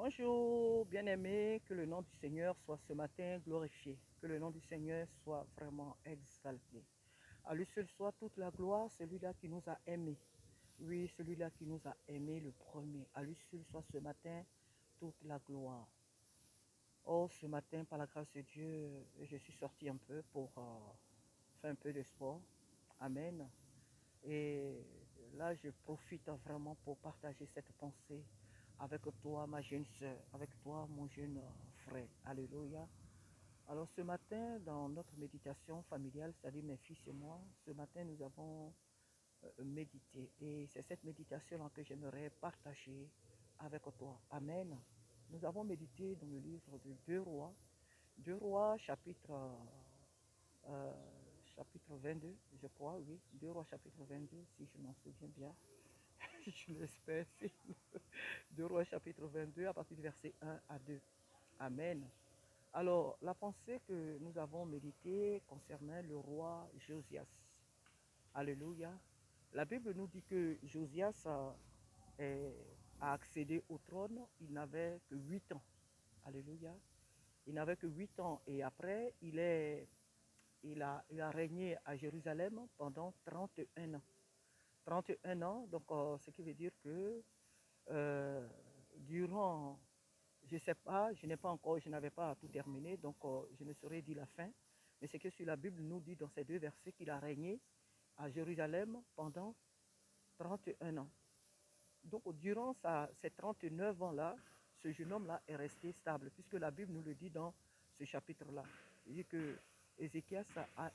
Bonjour, bien-aimés, que le nom du Seigneur soit ce matin glorifié, que le nom du Seigneur soit vraiment exalté. À lui seul soit toute la gloire, celui-là qui nous a aimés. Oui, celui-là qui nous a aimés le premier. À lui seul soit ce matin toute la gloire. Oh, ce matin, par la grâce de Dieu, je suis sorti un peu pour faire un peu de sport. Amen. Et là, je profite vraiment pour partager cette pensée avec toi, ma jeune soeur, avec toi, mon jeune frère. Alléluia. Alors ce matin, dans notre méditation familiale, c'est-à-dire mes fils et moi, ce matin, nous avons médité. Et c'est cette méditation-là que j'aimerais partager avec toi. Amen. Nous avons médité dans le livre de Deux Rois euh, chapitre 22, je crois, oui. Deux Rois chapitre 22, si je m'en souviens bien. Je l'espère. Deux Rois chapitre 22 à partir du verset 1 à 2. Amen. Alors, la pensée que nous avons méditée concernait le roi Josias. Alléluia. La Bible nous dit que Josias a accédé au trône, il n'avait que 8 ans. Alléluia. Il n'avait que 8 ans et après, il a régné à Jérusalem pendant 31 ans. 31 ans, donc ce qui veut dire que durant, je ne sais pas, je n'avais pas tout terminé, donc je ne saurais dire la fin, mais c'est que sur la Bible nous dit dans ces deux versets qu'il a régné à Jérusalem pendant 31 ans. Donc durant ces 39 ans-là, ce jeune homme-là est resté stable, puisque la Bible nous le dit dans ce chapitre-là. Il dit que Ézéchias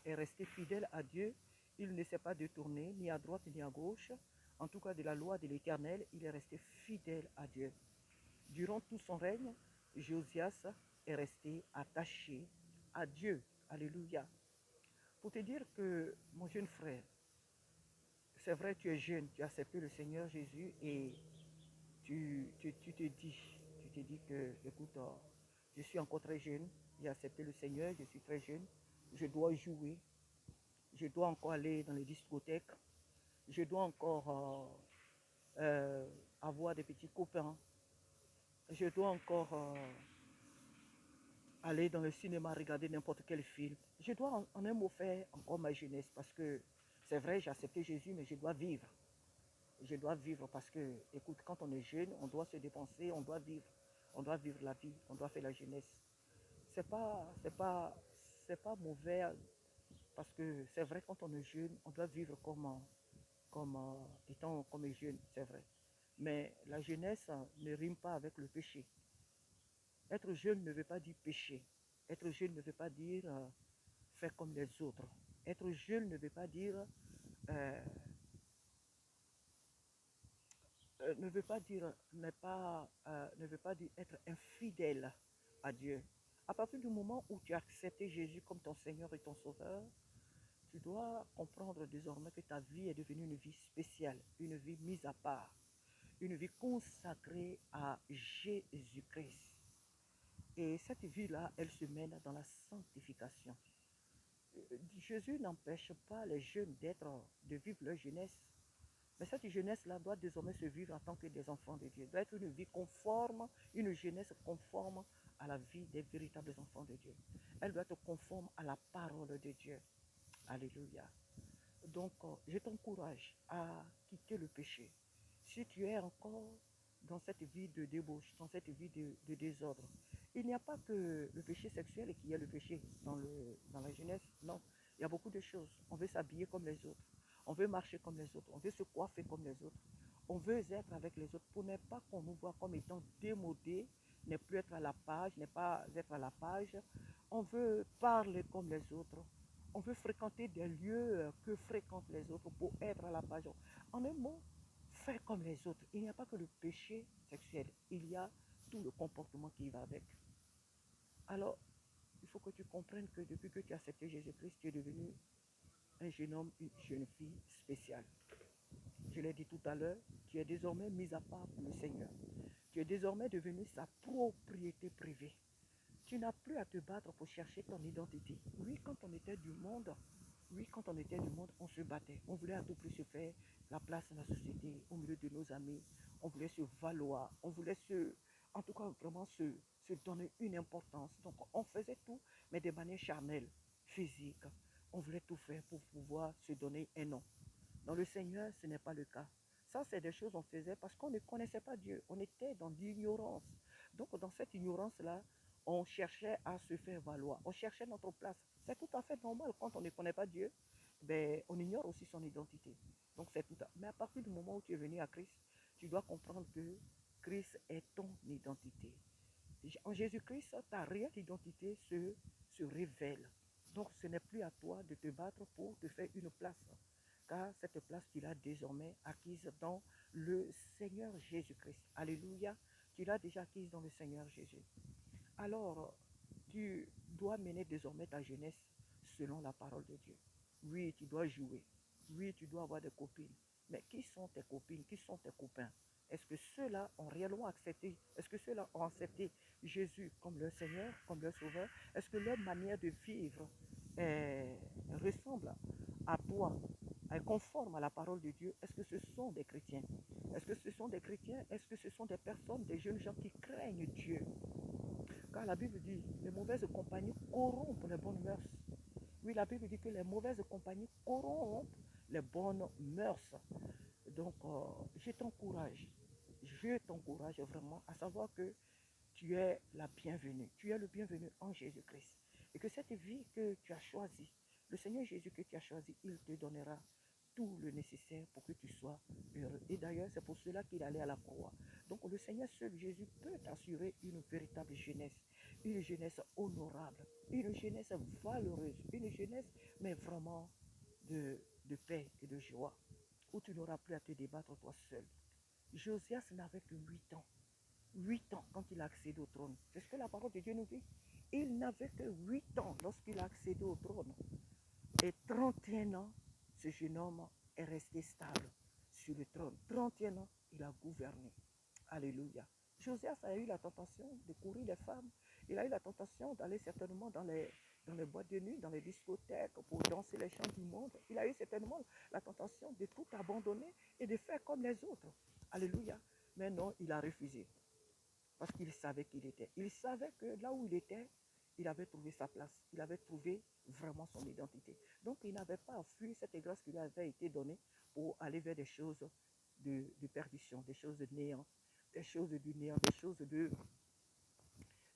est resté fidèle à Dieu, il ne s'est pas détourné ni à droite ni à gauche, en tout cas de la loi de l'Éternel, il est resté fidèle à Dieu. Durant tout son règne, Josias est resté attaché à Dieu. Alléluia. Pour te dire que, mon jeune frère, c'est vrai, tu es jeune, tu as accepté le Seigneur Jésus et tu te dis que, écoute, je suis encore très jeune, j'ai accepté le Seigneur, je suis très jeune, je dois jouer, je dois encore aller dans les discothèques, je dois encore avoir des petits copains, je dois encore aller dans le cinéma, regarder n'importe quel film. Je dois en un mot faire encore ma jeunesse parce que c'est vrai, j'ai accepté Jésus, mais je dois vivre. Je dois vivre parce que, écoute, quand on est jeune, on doit se dépenser, on doit vivre. On doit vivre la vie, on doit faire la jeunesse. C'est pas mauvais parce que c'est vrai, quand on est jeune, on doit vivre comme étant comme jeune, c'est vrai. Mais la jeunesse ne rime pas avec le péché. Être jeune ne veut pas dire pécher. Être jeune ne veut pas dire faire comme les autres. Être jeune ne veut pas dire euh, ne veut pas dire ne veut pas dire être infidèle à Dieu. À partir du moment où tu as accepté Jésus comme ton Seigneur et ton Sauveur, tu dois comprendre désormais que ta vie est devenue une vie spéciale, une vie mise à part, une vie consacrée à Jésus-Christ. Et cette vie-là, elle se mène dans la sanctification. Jésus n'empêche pas les jeunes de vivre leur jeunesse. Mais cette jeunesse-là doit désormais se vivre en tant que des enfants de Dieu. Doit être une vie conforme, une jeunesse conforme à la vie des véritables enfants de Dieu. Elle doit être conforme à la parole de Dieu. Alléluia. Donc, je t'encourage à quitter le péché. Si tu es encore dans cette vie de débauche, dans cette vie de désordre, il n'y a pas que le péché sexuel qui est le péché dans la jeunesse. Non, il y a beaucoup de choses. On veut s'habiller comme les autres. On veut marcher comme les autres. On veut se coiffer comme les autres. On veut être avec les autres pour ne pas qu'on nous voit comme étant démodés, ne plus être à la page, ne pas être à la page. On veut parler comme les autres. On veut fréquenter des lieux que fréquentent les autres pour être à la page. En un mot, faire comme les autres. Il n'y a pas que le péché sexuel, il y a tout le comportement qui va avec. Alors, il faut que tu comprennes que depuis que tu as accepté Jésus-Christ, tu es devenu un jeune homme, une jeune fille spéciale. Je l'ai dit tout à l'heure, tu es désormais mis à part pour le Seigneur. Tu es désormais devenu sa propriété privée. Tu n'as plus à te battre pour chercher ton identité. Oui, quand on était du monde, on se battait. On voulait à tout prix se faire la place dans la société, au milieu de nos amis. On voulait se valoir. en tout cas vraiment se donner une importance. Donc on faisait tout, mais de manière charnelle, physique. On voulait tout faire pour pouvoir se donner un nom. Dans le Seigneur, ce n'est pas le cas. Ça, c'est des choses qu'on faisait parce qu'on ne connaissait pas Dieu. On était dans l'ignorance. Donc, dans cette ignorance-là, on cherchait à se faire valoir. On cherchait notre place. C'est tout à fait normal quand on ne connaît pas Dieu. Ben, on ignore aussi son identité. Donc, c'est tout à... Mais à partir du moment où tu es venu à Christ, tu dois comprendre que Christ est ton identité. En Jésus-Christ, ta réelle identité se révèle. Donc, ce n'est plus à toi de te battre pour te faire une place, car cette place, tu l'as désormais acquise dans le Seigneur Jésus-Christ. Alléluia, tu l'as déjà acquise dans le Seigneur Jésus. Alors, tu dois mener désormais ta jeunesse selon la parole de Dieu. Oui, tu dois jouer. Oui, tu dois avoir des copines. Mais qui sont tes copines? Qui sont tes copains? Est-ce que ceux-là ont réellement accepté? Est-ce que ceux-là ont accepté Jésus comme leur Seigneur, comme leur Sauveur? Est-ce que leur manière de vivre ressemble à toi, est conforme à la parole de Dieu? Est-ce que ce sont des chrétiens? Est-ce que ce sont des chrétiens? Est-ce que ce sont des personnes, des jeunes gens qui craignent Dieu? Car la Bible dit, les mauvaises compagnies corrompent les bonnes mœurs. Oui, la Bible dit que les mauvaises compagnies corrompent les bonnes mœurs. Donc, je t'encourage vraiment à savoir que tu es la bienvenue. Tu es le bienvenu en Jésus-Christ. Et que cette vie que tu as choisie, le Seigneur Jésus que tu as choisi, il te donnera tout le nécessaire pour que tu sois heureux. Et d'ailleurs, c'est pour cela qu'il allait à la croix. Donc le Seigneur seul, Jésus, peut t'assurer une véritable jeunesse, une jeunesse honorable, une jeunesse valeureuse, une jeunesse, mais vraiment de paix et de joie, où tu n'auras plus à te débattre toi seul. Josias n'avait que 8 ans. 8 ans quand il a accédé au trône. C'est ce que la parole de Dieu nous dit. Il n'avait que 8 ans lorsqu'il a accédé au trône. Et 31 ans, ce jeune homme est resté stable sur le trône. 31 ans, il a gouverné. Alléluia. Josias a eu la tentation de courir les femmes. Il a eu la tentation d'aller certainement dans les boîtes de nuit, dans les discothèques, pour danser les chants du monde. Il a eu certainement la tentation de tout abandonner et de faire comme les autres. Alléluia. Mais non, il a refusé. Parce qu'il savait qui il était. Il savait que là où il était, il avait trouvé sa place. Il avait trouvé vraiment son identité. Donc, il n'avait pas à fuir cette grâce qui lui avait été donnée pour aller vers des choses de perdition, des choses de néant, des choses du néant, des choses de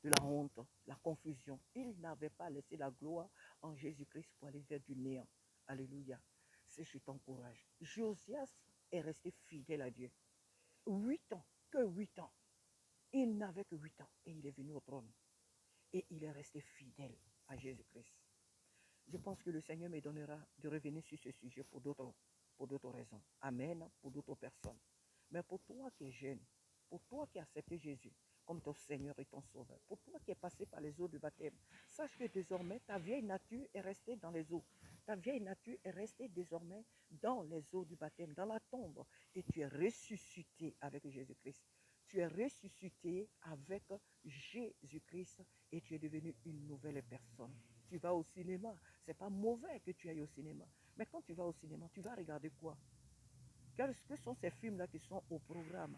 la honte, la confusion. Il n'avait pas laissé la gloire en Jésus-Christ pour aller vers du néant. Alléluia. C'est je t'encourage. Josias est resté fidèle à Dieu. 8 ans, que 8 ans. Il n'avait que 8 ans et il est venu au trône. Et il est resté fidèle à Jésus-Christ. Je pense que le Seigneur me donnera de revenir sur ce sujet pour d'autres raisons. Amen, pour d'autres personnes. Mais pour toi qui es jeune, pour toi qui as accepté Jésus comme ton Seigneur et ton Sauveur, pour toi qui es passé par les eaux de baptême, sache que désormais ta vieille nature est restée dans les eaux. Ta vieille nature est restée désormais dans les eaux du baptême, dans la tombe. Et tu es ressuscité avec Jésus-Christ. Tu es ressuscité avec Jésus-Christ et tu es devenu une nouvelle personne. Tu vas au cinéma, c'est pas mauvais que tu ailles au cinéma. Mais quand tu vas au cinéma, tu vas regarder quoi? Qu'est-ce que sont ces films-là qui sont au programme?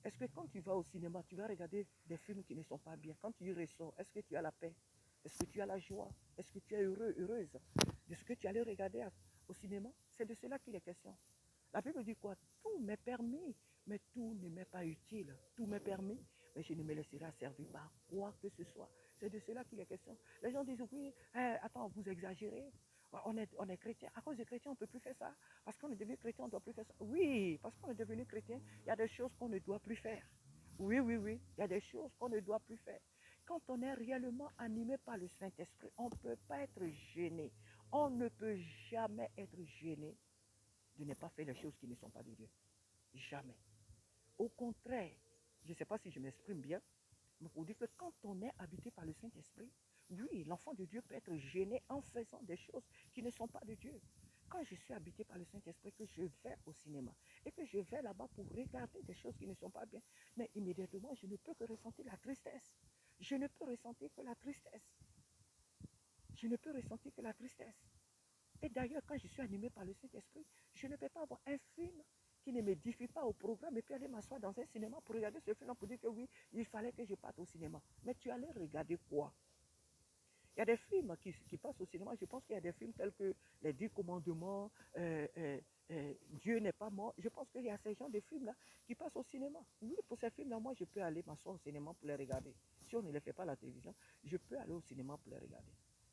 Est-ce que quand tu vas au cinéma, tu vas regarder des films qui ne sont pas bien? Quand tu y ressors, est-ce que tu as la paix? Est-ce que tu as la joie? Est-ce que tu es heureux, heureuse de ce que tu allais regarder au cinéma? C'est de cela qu'il est question. La Bible dit quoi? Tout m'est permis, mais tout ne m'est pas utile. Tout m'est permis, mais je ne me laisserai servir par quoi que ce soit. C'est de cela qu'il est question. Les gens disent, oui, attends, vous exagérez. On est chrétien. À cause des chrétiens, on ne peut plus faire ça. Parce qu'on est devenu chrétien, on ne doit plus faire ça. Oui, parce qu'on est devenu chrétien, il y a des choses qu'on ne doit plus faire. Oui, oui, oui, il y a des choses qu'on ne doit plus faire. Quand on est réellement animé par le Saint-Esprit, on ne peut pas être gêné. On ne peut jamais être gêné de ne pas faire les choses qui ne sont pas de Dieu. Jamais. Au contraire, je ne sais pas si je m'exprime bien, mais pour dire que quand on est habité par le Saint-Esprit, oui, l'enfant de Dieu peut être gêné en faisant des choses qui ne sont pas de Dieu. Quand je suis habité par le Saint-Esprit, que je vais au cinéma et que je vais là-bas pour regarder des choses qui ne sont pas bien, mais immédiatement, je ne peux que ressentir la tristesse. Je ne peux ressentir que la tristesse. Je ne peux ressentir que la tristesse. Et d'ailleurs, quand je suis animé par le Saint-Esprit, je ne peux pas avoir un film qui ne m'édifie pas au programme et puis aller m'asseoir dans un cinéma pour regarder ce film pour dire que oui, il fallait que je parte au cinéma. Mais tu allais regarder quoi? Il y a des films qui passent au cinéma. Je pense qu'il y a des films tels que Les 10 commandements, euh, euh, Dieu n'est pas mort. Je pense qu'il y a ces genres de films-là qui passent au cinéma. Oui, pour ces films-là, moi, je peux aller m'asseoir au cinéma pour les regarder. Si on ne les fait pas à la télévision, je peux aller au cinéma pour les regarder.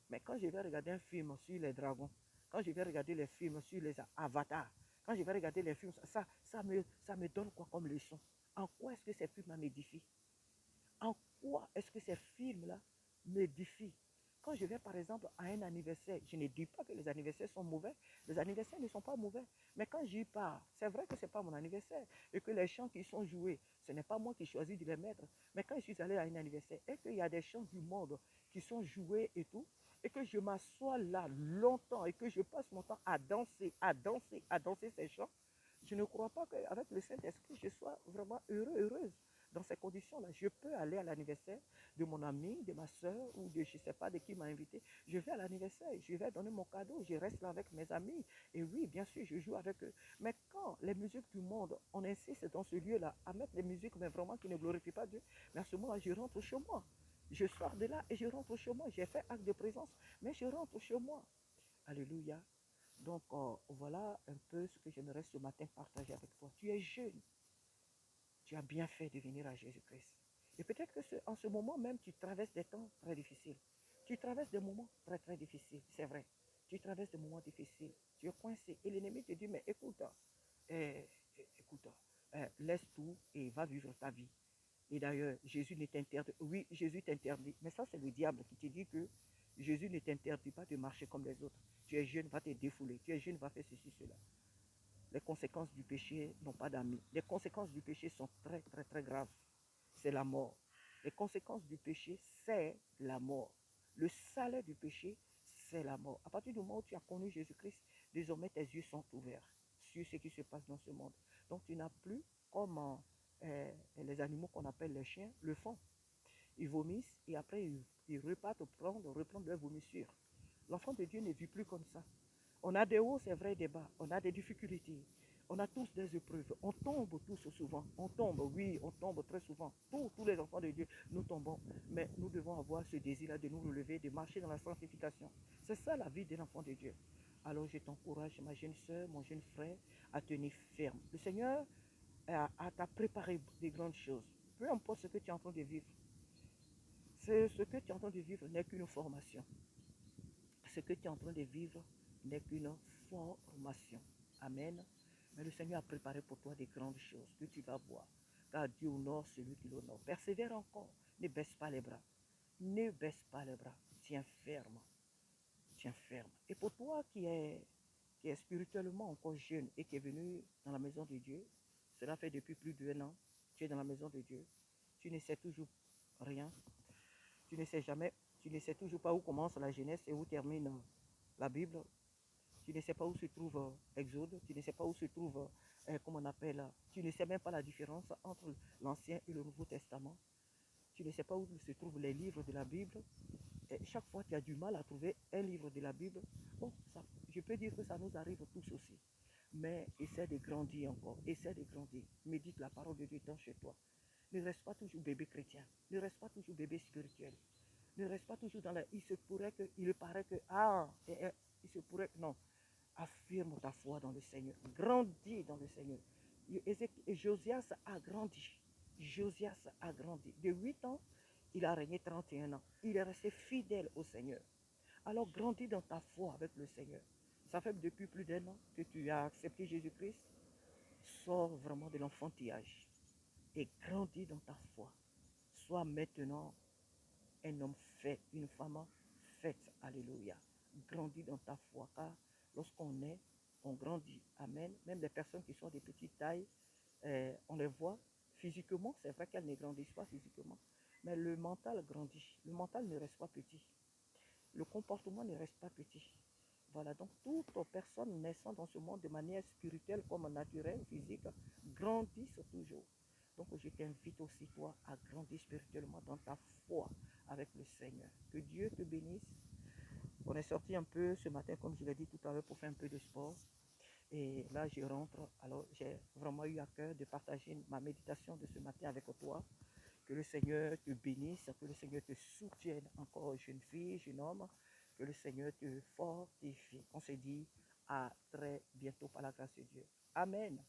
Mais quand je vais regarder un film sur les dragons, quand je vais regarder les films sur les avatars, quand je vais regarder les films, ça me donne quoi comme leçon? En quoi est-ce que ces films m'édifient? En quoi est-ce que ces films-là m'édifient? Quand je vais par exemple à un anniversaire, je ne dis pas que les anniversaires sont mauvais, les anniversaires ne sont pas mauvais, mais quand j'y pars, c'est vrai que ce n'est pas mon anniversaire et que les chants qui sont joués, ce n'est pas moi qui choisis de les mettre, mais quand je suis allé à un anniversaire et qu'il y a des chants du monde qui sont joués et tout, et que je m'assois là longtemps et que je passe mon temps à danser, à danser, à danser ces chants, je ne crois pas qu'avec le Saint-Esprit, je sois vraiment heureux, heureuse. Dans ces conditions-là, je peux aller à l'anniversaire de mon ami, de ma soeur ou de je ne sais pas de qui m'a invité. Je vais à l'anniversaire, je vais donner mon cadeau, je reste là avec mes amis. Et oui, bien sûr, je joue avec eux. Mais quand les musiques du monde, on insiste dans ce lieu-là à mettre des musiques mais vraiment qui ne glorifient pas Dieu, mais à ce moment-là, je rentre chez moi. Je sors de là et je rentre chez moi. J'ai fait acte de présence, mais je rentre chez moi. Alléluia. Donc, voilà un peu ce que j'aimerais ce matin partager avec toi. Tu es jeune. Tu as bien fait de venir à Jésus-Christ. Et peut-être que en ce moment même, tu traverses des temps très difficiles. Tu traverses des moments très, très difficiles. C'est vrai. Tu traverses des moments difficiles. Tu es coincé. Et l'ennemi te dit, mais écoute, écoute, laisse tout et va vivre ta vie. Et d'ailleurs, Jésus ne t'interdit. Oui, Jésus t'interdit. Mais ça, c'est le diable qui te dit que Jésus ne t'interdit pas de marcher comme les autres. Tu es jeune, va te défouler. Tu es jeune, va faire ceci, cela. Les conséquences du péché n'ont pas d'amis. Les conséquences du péché sont très, très, très graves. C'est la mort. Les conséquences du péché, c'est la mort. Le salaire du péché, c'est la mort. À partir du moment où tu as connu Jésus-Christ, désormais tes yeux sont ouverts sur ce qui se passe dans ce monde. Donc tu n'as plus, comme les animaux qu'on appelle les chiens, le fond. Ils vomissent et après ils repartent reprendre leur vomissure. L'enfant de Dieu ne vit plus comme ça. On a des hauts, c'est vrai, des bas. On a des difficultés. On a tous des épreuves. On tombe tous souvent. On tombe, oui, on tombe très souvent. Tous les enfants de Dieu, nous tombons. Mais nous devons avoir ce désir-là de nous relever, de marcher dans la sanctification. C'est ça la vie d'un enfant de Dieu. Alors je t'encourage, ma jeune soeur, mon jeune frère, à tenir ferme. Le Seigneur t'a préparé des grandes choses. Peu importe ce que tu es en train de vivre. Ce que tu es en train de vivre n'est qu'une formation. Ce que tu es en train de vivre n'est qu'une formation. Amen. Mais le Seigneur a préparé pour toi des grandes choses que tu vas voir. Car Dieu honore celui qui l'honore. Persévère encore. Ne baisse pas les bras. Ne baisse pas les bras. Tiens ferme. Tiens ferme. Et pour toi qui est spirituellement encore jeune et qui est venu dans la maison de Dieu, cela fait depuis plus d'1 an, tu es dans la maison de Dieu. Tu ne sais toujours rien. Tu ne sais jamais, tu ne sais toujours pas où commence la Genèse et où termine la Bible. Tu ne sais pas où se trouve Exode, tu ne sais pas où se trouve, comment on appelle, tu ne sais même pas la différence entre l'Ancien et le Nouveau Testament. Tu ne sais pas où se trouvent les livres de la Bible. Et chaque fois, tu as du mal à trouver un livre de la Bible. Bon, ça, je peux dire que ça nous arrive tous aussi. Mais essaie de grandir encore, essaie de grandir. Médite la parole de Dieu dans chez toi. Ne reste pas toujours bébé chrétien, ne reste pas toujours bébé spirituel. Ne reste pas toujours dans la... Il se pourrait que, il paraît que, il se pourrait que, non. Affirme ta foi dans le Seigneur. Grandis dans le Seigneur. Et Josias a grandi. Josias a grandi. De 8 ans, il a régné 31 ans. Il est resté fidèle au Seigneur. Alors grandis dans ta foi avec le Seigneur. Ça fait depuis plus d'1 an que tu as accepté Jésus-Christ. Sors vraiment de l'enfantillage et grandis dans ta foi. Sois maintenant un homme fait, une femme faite. Alléluia. Grandis dans ta foi, car lorsqu'on est, on grandit. Amen. Même les personnes qui sont de petite taille, on les voit physiquement. C'est vrai qu'elles ne grandissent pas physiquement, mais le mental grandit. Le mental ne reste pas petit. Le comportement ne reste pas petit. Voilà, donc toute personne naissant dans ce monde de manière spirituelle comme naturelle, physique, grandissent toujours. Donc je t'invite aussi toi à grandir spirituellement dans ta foi avec le Seigneur. Que Dieu te bénisse. On est sorti un peu ce matin, comme je l'ai dit tout à l'heure, pour faire un peu de sport. Et là, je rentre. Alors, j'ai vraiment eu à cœur de partager ma méditation de ce matin avec toi. Que le Seigneur te bénisse, que le Seigneur te soutienne encore, jeune fille, jeune homme. Que le Seigneur te fortifie. On se dit à très bientôt par la grâce de Dieu. Amen.